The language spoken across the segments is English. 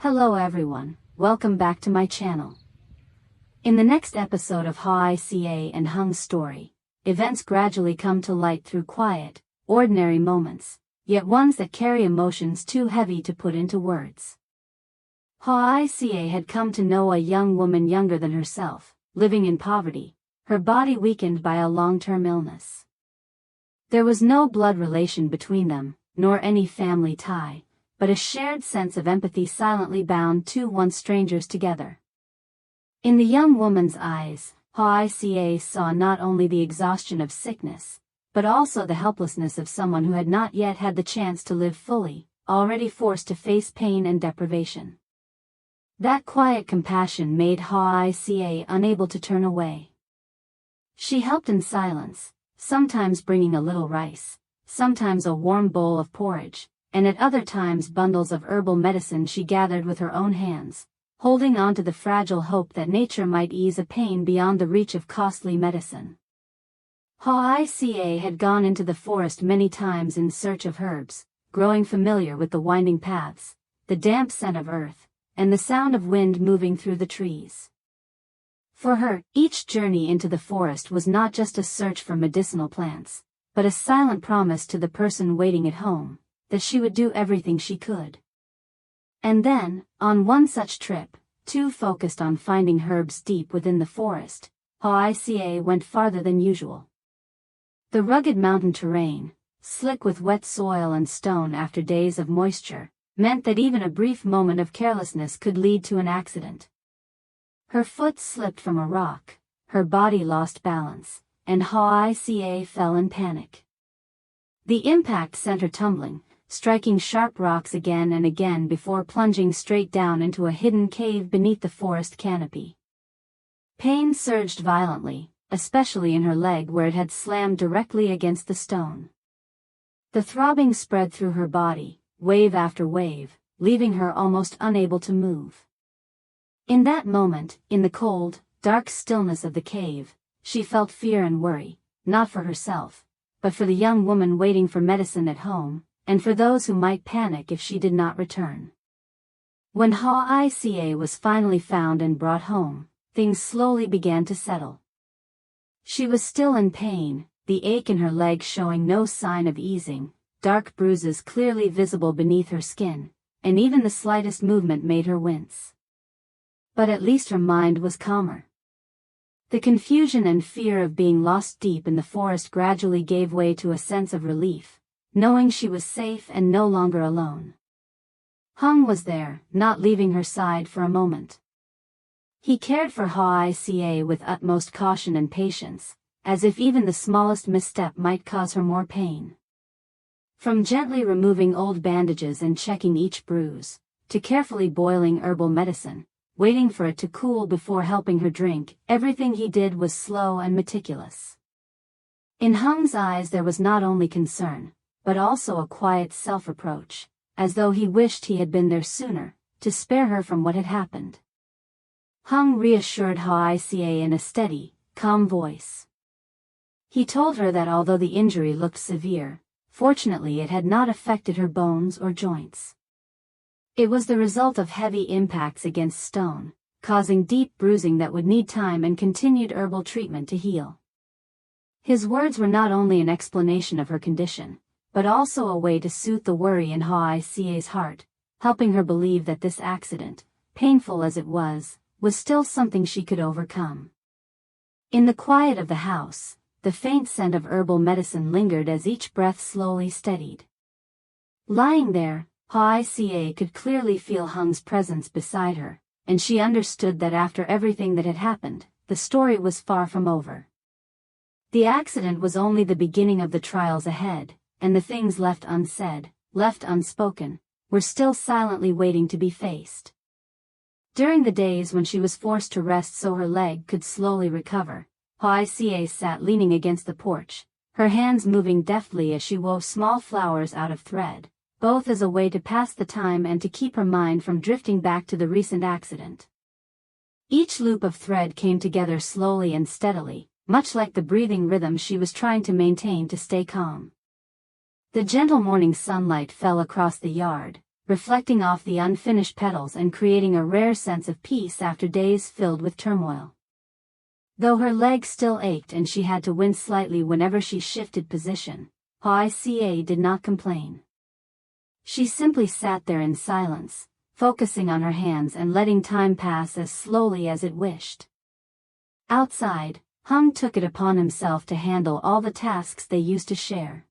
Hello everyone, welcome back to my channel. In the next episode of Hoài and Hung's story, events gradually come to light through quiet, ordinary moments, yet ones that carry emotions too heavy to put into words. Hoài had come to know a young woman younger than herself, living in poverty, her body weakened by a long-term illness. There was no blood relation between them, nor any family tie, but a shared sense of empathy silently bound two once strangers together. In the young woman's eyes, Hoài saw not only the exhaustion of sickness, but also the helplessness of someone who had not yet had the chance to live fully, already forced to face pain and deprivation. That quiet compassion made Hoài unable to turn away. She helped in silence, sometimes bringing a little rice, sometimes a warm bowl of porridge, and at other times bundles of herbal medicine she gathered with her own hands, holding on to the fragile hope that nature might ease a pain beyond the reach of costly medicine. Hoài had gone into the forest many times in search of herbs, growing familiar with the winding paths, the damp scent of earth, and the sound of wind moving through the trees. For her, each journey into the forest was not just a search for medicinal plants, but a silent promise to the person waiting at home, that she would do everything she could. And then, on one such trip, too focused on finding herbs deep within the forest, Hoài went farther than usual. The rugged mountain terrain, slick with wet soil and stone after days of moisture, meant that even a brief moment of carelessness could lead to an accident. Her foot slipped from a rock, her body lost balance, and Hoài fell in panic. The impact sent her tumbling, striking sharp rocks again and again before plunging straight down into a hidden cave beneath the forest canopy. Pain surged violently, especially in her leg where it had slammed directly against the stone. The throbbing spread through her body, wave after wave, leaving her almost unable to move. In that moment, in the cold, dark stillness of the cave, she felt fear and worry, not for herself, but for the young woman waiting for medicine at home, and for those who might panic if she did not return. When Hoài was finally found and brought home, things slowly began to settle. She was still in pain, the ache in her leg showing no sign of easing, dark bruises clearly visible beneath her skin, and even the slightest movement made her wince. But at least her mind was calmer. The confusion and fear of being lost deep in the forest gradually gave way to a sense of relief, knowing she was safe and no longer alone. Hung was there, not leaving her side for a moment. He cared for Hoài with utmost caution and patience, as if even the smallest misstep might cause her more pain. From gently removing old bandages and checking each bruise, to carefully boiling herbal medicine, waiting for it to cool before helping her drink, everything he did was slow and meticulous. In Hung's eyes there was not only concern, but also a quiet self-reproach, as though he wished he had been there sooner, to spare her from what had happened. Hung reassured Hoài in a steady, calm voice. He told her that although the injury looked severe, fortunately it had not affected her bones or joints. It was the result of heavy impacts against stone, causing deep bruising that would need time and continued herbal treatment to heal. His words were not only an explanation of her condition, but also a way to soothe the worry in Hoài heart, helping her believe that this accident, painful as it was still something she could overcome. In the quiet of the house, the faint scent of herbal medicine lingered as each breath slowly steadied. Lying there, Hoài could clearly feel Hung's presence beside her, and she understood that after everything that had happened, the story was far from over. The accident was only the beginning of the trials ahead, and the things left unsaid, left unspoken, were still silently waiting to be faced. During the days when she was forced to rest so her leg could slowly recover, Hoài sat leaning against the porch, her hands moving deftly as she wove small flowers out of thread, both as a way to pass the time and to keep her mind from drifting back to the recent accident. Each loop of thread came together slowly and steadily, much like the breathing rhythm she was trying to maintain to stay calm. The gentle morning sunlight fell across the yard, reflecting off the unfinished petals and creating a rare sense of peace after days filled with turmoil. Though her legs still ached and she had to wince slightly whenever she shifted position, Hoài did not complain. She simply sat there in silence, focusing on her hands and letting time pass as slowly as it wished. Outside, Hùng took it upon himself to handle all the tasks they used to share.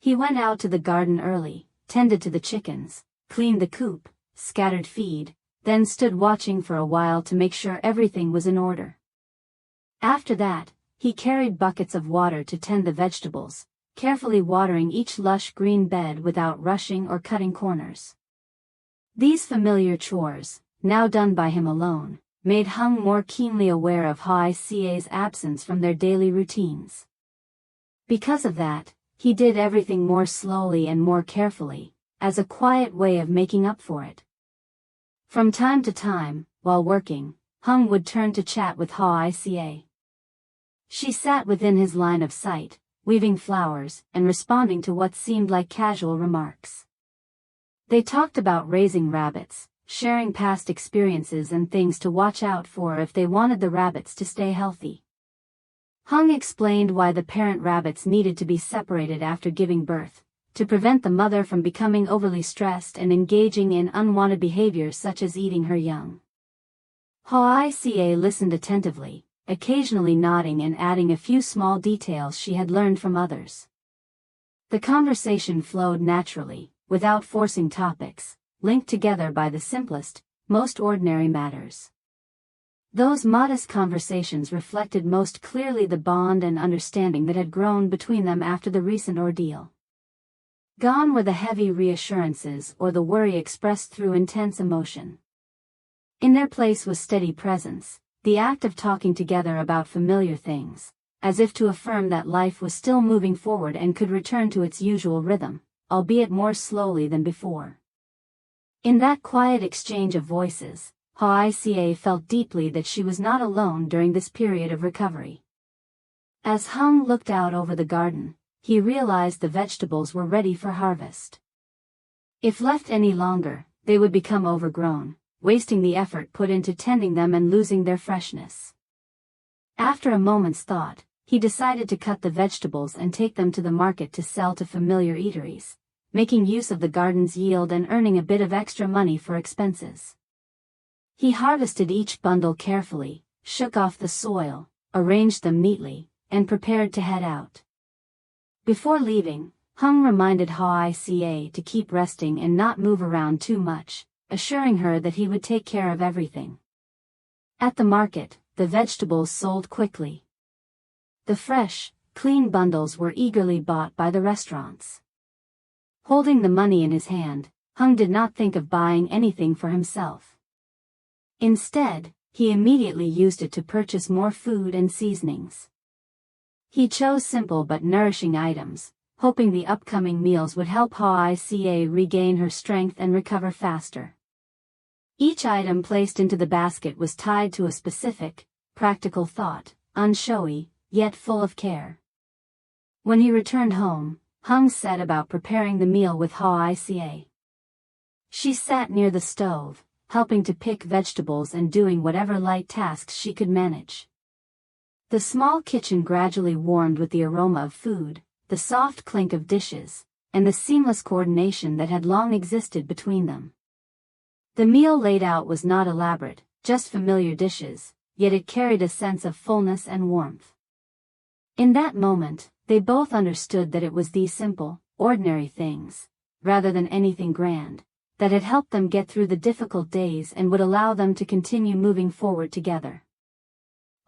He went out to the garden early, tended to the chickens, cleaned the coop, scattered feed, then stood watching for a while to make sure everything was in order. After that, he carried buckets of water to tend the vegetables, carefully watering each lush green bed without rushing or cutting corners. These familiar chores, now done by him alone, made Hùng more keenly aware of Hoài absence from their daily routines. Because of that, he did everything more slowly and more carefully, as a quiet way of making up for it. From time to time, while working, Hùng would turn to chat with Hoài. She sat within his line of sight, weaving flowers and responding to what seemed like casual remarks. They talked about raising rabbits, sharing past experiences and things to watch out for if they wanted the rabbits to stay healthy. Hùng explained why the parent rabbits needed to be separated after giving birth, to prevent the mother from becoming overly stressed and engaging in unwanted behaviors such as eating her young. Hoài listened attentively, occasionally nodding and adding a few small details she had learned from others. The conversation flowed naturally, without forcing topics, linked together by the simplest, most ordinary matters. Those modest conversations reflected most clearly the bond and understanding that had grown between them after the recent ordeal. Gone were the heavy reassurances or the worry expressed through intense emotion. In their place was steady presence, the act of talking together about familiar things, as if to affirm that life was still moving forward and could return to its usual rhythm, albeit more slowly than before. In that quiet exchange of voices, Hoài felt deeply that she was not alone during this period of recovery. As Hùng looked out over the garden, he realized the vegetables were ready for harvest. If left any longer, they would become overgrown, wasting the effort put into tending them and losing their freshness. After a moment's thought, he decided to cut the vegetables and take them to the market to sell to familiar eateries, making use of the garden's yield and earning a bit of extra money for expenses. He harvested each bundle carefully, shook off the soil, arranged them neatly, and prepared to head out. Before leaving, Hùng reminded Hoài to keep resting and not move around too much, assuring her that he would take care of everything. At the market, the vegetables sold quickly. The fresh, clean bundles were eagerly bought by the restaurants. Holding the money in his hand, Hùng did not think of buying anything for himself. Instead, he immediately used it to purchase more food and seasonings. He chose simple but nourishing items, hoping the upcoming meals would help Hoài regain her strength and recover faster. Each item placed into the basket was tied to a specific, practical thought, unshowy, yet full of care. When he returned home, Hùng set about preparing the meal with Hoài. She sat near the stove, helping to pick vegetables and doing whatever light tasks she could manage. The small kitchen gradually warmed with the aroma of food, the soft clink of dishes, and the seamless coordination that had long existed between them. The meal laid out was not elaborate, just familiar dishes, yet it carried a sense of fullness and warmth. In that moment, they both understood that it was these simple, ordinary things, rather than anything grand, that had helped them get through the difficult days and would allow them to continue moving forward together.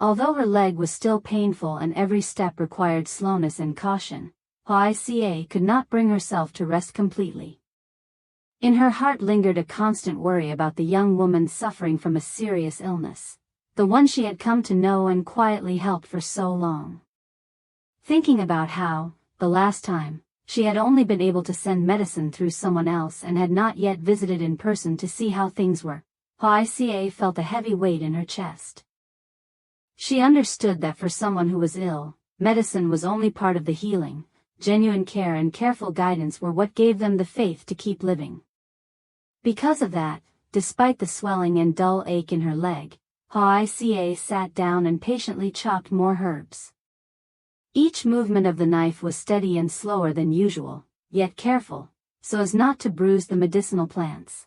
Although her leg was still painful and every step required slowness and caution, Hoài could not bring herself to rest completely. In her heart lingered a constant worry about the young woman suffering from a serious illness, the one she had come to know and quietly helped for so long. Thinking about how, the last time, she had only been able to send medicine through someone else and had not yet visited in person to see how things were, Hoài felt a heavy weight in her chest. She understood that for someone who was ill, medicine was only part of the healing. Genuine care and careful guidance were what gave them the faith to keep living. Because of that, despite the swelling and dull ache in her leg, Hoài sat down and patiently chopped more herbs. Each movement of the knife was steady and slower than usual, yet careful, so as not to bruise the medicinal plants.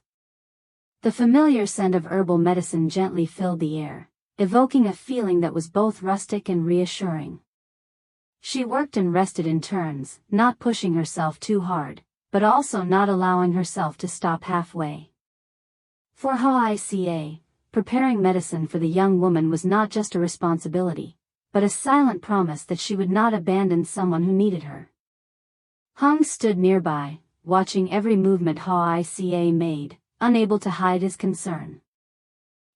The familiar scent of herbal medicine gently filled the air, evoking a feeling that was both rustic and reassuring. She worked and rested in turns, not pushing herself too hard, but also not allowing herself to stop halfway. For Hoài, preparing medicine for the young woman was not just a responsibility, but a silent promise that she would not abandon someone who needed her. Hùng stood nearby, watching every movement Hoài made, unable to hide his concern.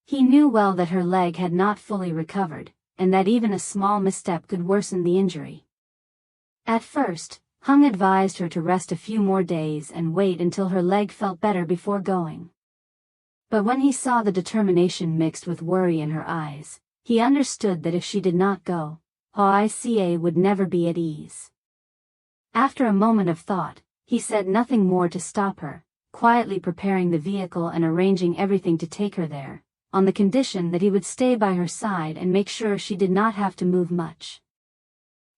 He knew well that her leg had not fully recovered, and that even a small misstep could worsen the injury. At first, Hùng advised her to rest a few more days and wait until her leg felt better before going. But when he saw the determination mixed with worry in her eyes, he understood that if she did not go, Hoài would never be at ease. After a moment of thought, he said nothing more to stop her, quietly preparing the vehicle and arranging everything to take her there, on the condition that he would stay by her side and make sure she did not have to move much.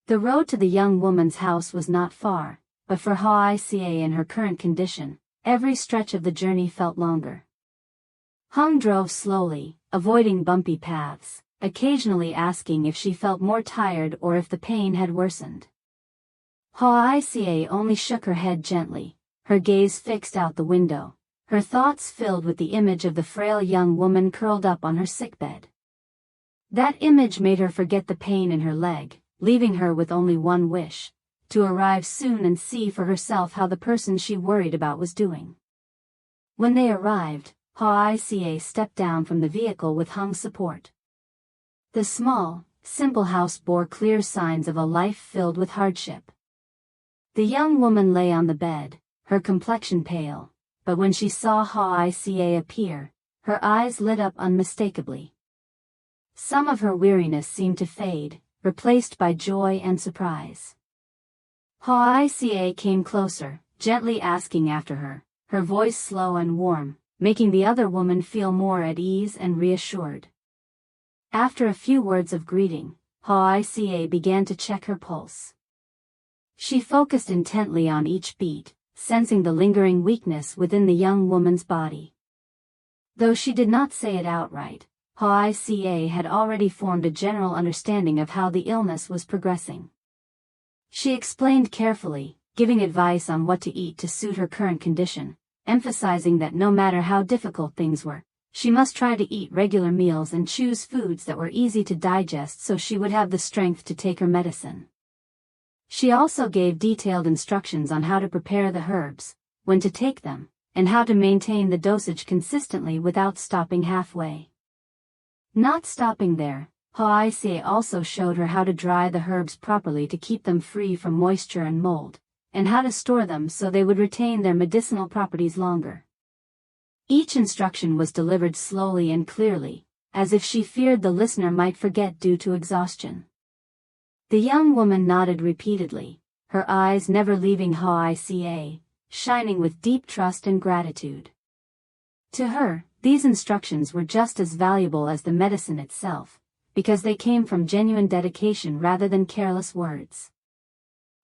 The road to the young woman's house was not far, but for Hoài in her current condition, every stretch of the journey felt longer. Hùng drove slowly, avoiding bumpy paths, occasionally asking if she felt more tired or if the pain had worsened. Hoài only shook her head gently, her gaze fixed out the window, her thoughts filled with the image of the frail young woman curled up on her sickbed. That image made her forget the pain in her leg, leaving her with only one wish: to arrive soon and see for herself how the person she worried about was doing. When they arrived, Hoài stepped down from the vehicle with Hùng support. The small, simple house bore clear signs of a life filled with hardship. The young woman lay on the bed, her complexion pale, but when she saw Hoài appear, her eyes lit up unmistakably. Some of her weariness seemed to fade, replaced by joy and surprise. Hoài came closer, gently asking after her, her voice slow and warm, making the other woman feel more at ease and reassured. After a few words of greeting, Hoài began to check her pulse. She focused intently on each beat, sensing the lingering weakness within the young woman's body. Though she did not say it outright, Hoài had already formed a general understanding of how the illness was progressing. She explained carefully, giving advice on what to eat to suit her current condition, emphasizing that no matter how difficult things were, she must try to eat regular meals and choose foods that were easy to digest so she would have the strength to take her medicine. She also gave detailed instructions on how to prepare the herbs, when to take them, and how to maintain the dosage consistently without stopping halfway. Not stopping there, Hoài also showed her how to dry the herbs properly to keep them free from moisture and mold, and how to store them so they would retain their medicinal properties longer. Each instruction was delivered slowly and clearly, as if she feared the listener might forget due to exhaustion. The young woman nodded repeatedly, her eyes never leaving Hoài, shining with deep trust and gratitude. To her, these instructions were just as valuable as the medicine itself, because they came from genuine dedication rather than careless words.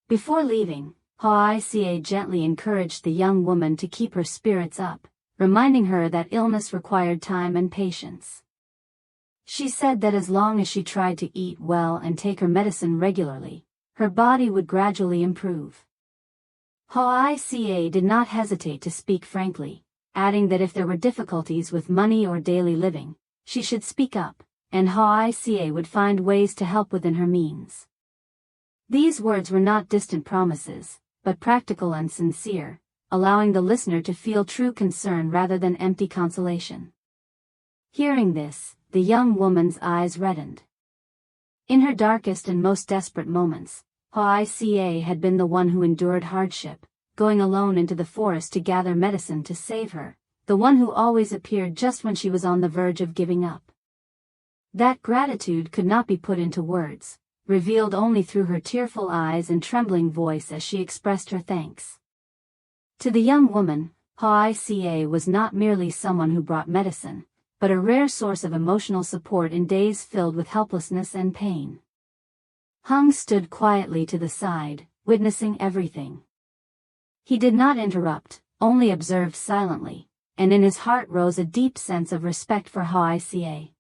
Before leaving, Hoài gently encouraged the young woman to keep her spirits up, reminding her that illness required time and patience. She said that as long as she tried to eat well and take her medicine regularly, her body would gradually improve. Hoài did not hesitate to speak frankly, adding that if there were difficulties with money or daily living, she should speak up, and Hoài would find ways to help within her means. These words were not distant promises, but practical and sincere, allowing the listener to feel true concern rather than empty consolation. Hearing this, the young woman's eyes reddened. In her darkest and most desperate moments, Hoài had been the one who endured hardship, going alone into the forest to gather medicine to save her, the one who always appeared just when she was on the verge of giving up. That gratitude could not be put into words, revealed only through her tearful eyes and trembling voice as she expressed her thanks. To the young woman, Hoài was not merely someone who brought medicine, but a rare source of emotional support in days filled with helplessness and pain. Hung stood quietly to the side, witnessing everything. He did not interrupt, only observed silently, and in his heart rose a deep sense of respect for Hoài.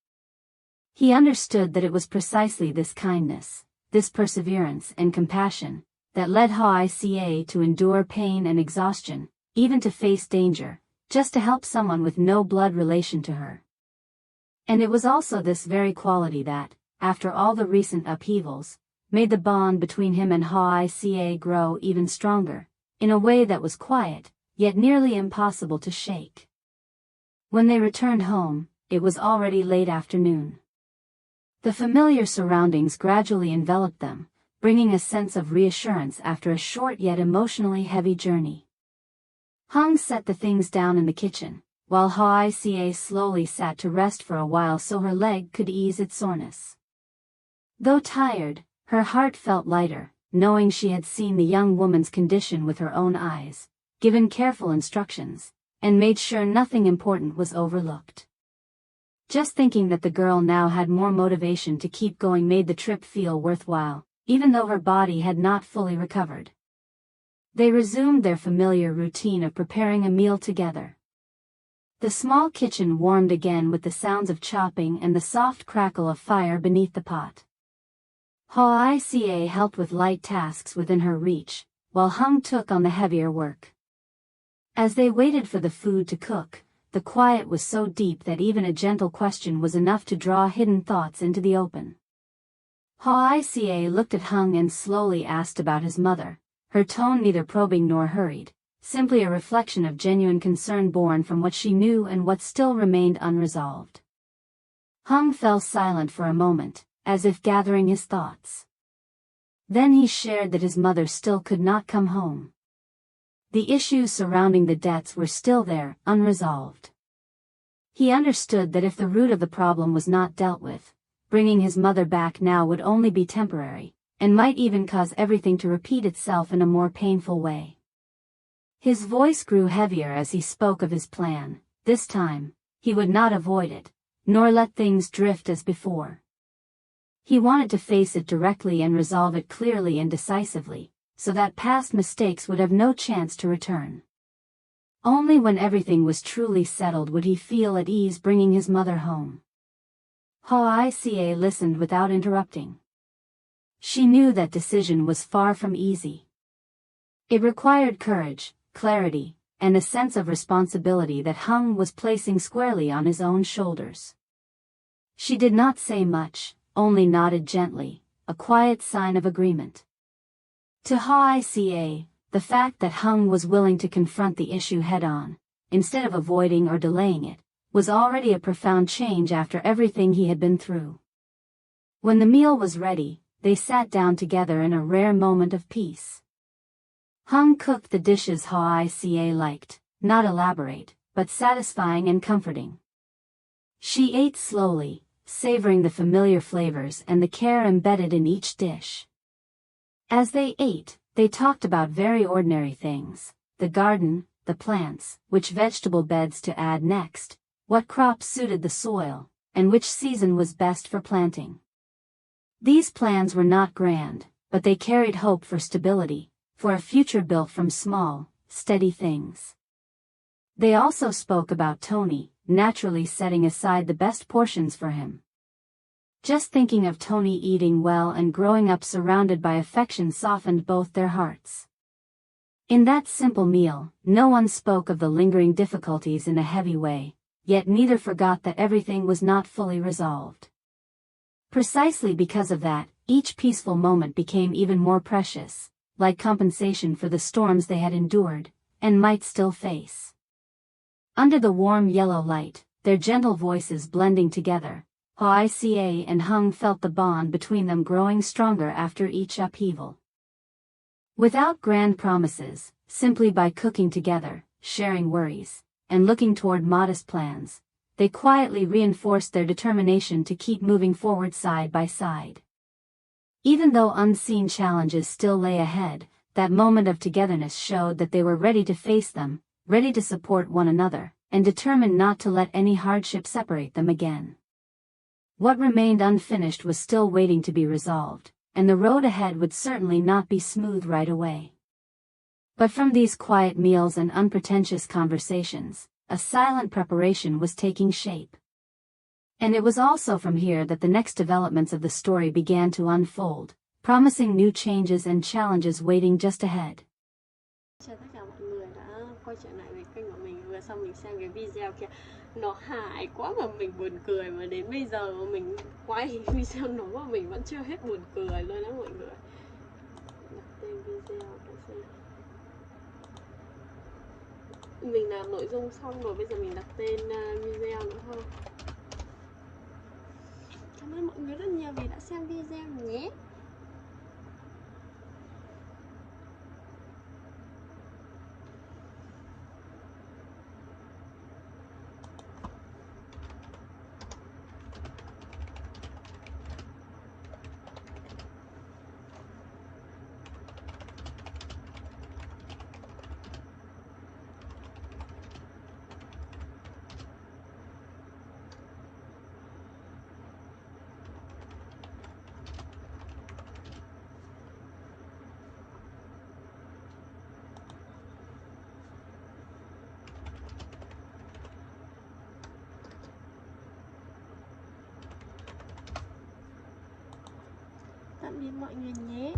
He understood that it was precisely this kindness, this perseverance and compassion, that led Hoài to endure pain and exhaustion, even to face danger, just to help someone with no blood relation to her. And it was also this very quality that, after all the recent upheavals, made the bond between him and Hoài grow even stronger, in a way that was quiet, yet nearly impossible to shake. When they returned home, it was already late afternoon. The familiar surroundings gradually enveloped them, bringing a sense of reassurance after a short yet emotionally heavy journey. Hung set the things down in the kitchen, while Hoài slowly sat to rest for a while so her leg could ease its soreness. Though tired, her heart felt lighter, knowing she had seen the young woman's condition with her own eyes, given careful instructions, and made sure nothing important was overlooked. Just thinking that the girl now had more motivation to keep going made the trip feel worthwhile, even though her body had not fully recovered. They resumed their familiar routine of preparing a meal together. The small kitchen warmed again with the sounds of chopping and the soft crackle of fire beneath the pot. Hoài helped with light tasks within her reach, while Hung took on the heavier work. As they waited for the food to cook, the quiet was so deep that even a gentle question was enough to draw hidden thoughts into the open. Hoài looked at Hung and slowly asked about his mother, her tone neither probing nor hurried, simply a reflection of genuine concern born from what she knew and what still remained unresolved. Hung fell silent for a moment, as if gathering his thoughts. Then he shared that his mother still could not come home. The issues surrounding the debts were still there, unresolved. He understood that if the root of the problem was not dealt with, bringing his mother back now would only be temporary, and might even cause everything to repeat itself in a more painful way. His voice grew heavier as he spoke of his plan. This time, he would not avoid it, nor let things drift as before. He wanted to face it directly and resolve it clearly and decisively, so that past mistakes would have no chance to return. Only when everything was truly settled would he feel at ease bringing his mother home. Hoài listened without interrupting. She knew that decision was far from easy. It required courage, clarity, and a sense of responsibility that Hung was placing squarely on his own shoulders. She did not say much, only nodded gently, a quiet sign of agreement. To Hoài, the fact that Hung was willing to confront the issue head-on, instead of avoiding or delaying it, was already a profound change after everything he had been through. When the meal was ready, they sat down together in a rare moment of peace. Hung cooked the dishes Hoài liked, not elaborate, but satisfying and comforting. She ate slowly, savoring the familiar flavors and the care embedded in each dish. As they ate, they talked about very ordinary things: the garden, the plants, which vegetable beds to add next, what crops suited the soil, and which season was best for planting. These plans were not grand, but they carried hope for stability, for a future built from small, steady things. They also spoke about Tony, naturally setting aside the best portions for him. Just thinking of Tony eating well and growing up surrounded by affection softened both their hearts. In that simple meal, no one spoke of the lingering difficulties in a heavy way, yet neither forgot that everything was not fully resolved. Precisely because of that, each peaceful moment became even more precious, like compensation for the storms they had endured, and might still face. Under the warm yellow light, their gentle voices blending together, Hoài and Hung felt the bond between them growing stronger after each upheaval. Without grand promises, simply by cooking together, sharing worries, and looking toward modest plans, they quietly reinforced their determination to keep moving forward side by side. Even though unseen challenges still lay ahead, that moment of togetherness showed that they were ready to face them, ready to support one another, and determined not to let any hardship separate them again. What remained unfinished was still waiting to be resolved, and the road ahead would certainly not be smooth right away. But from these quiet meals and unpretentious conversations, a silent preparation was taking shape. And it was also from here that the next developments of the story began to unfold, promising new changes and challenges waiting just ahead. Chào tất cả mọi người đã quay trở lại với kênh của mình. Vừa xong mình xem cái video kia, nó hài quá mà mình buồn cười, mà đến bây giờ mà mình quay video nó mà mình vẫn chưa hết buồn cười luôn đó mọi người. Đặt tên video cái gì? Mình làm nội dung xong rồi, bây giờ mình đặt tên video nữa thôi. Cảm ơn mọi người rất nhiều vì đã xem video nhé. Tạm biệt mọi người nhé.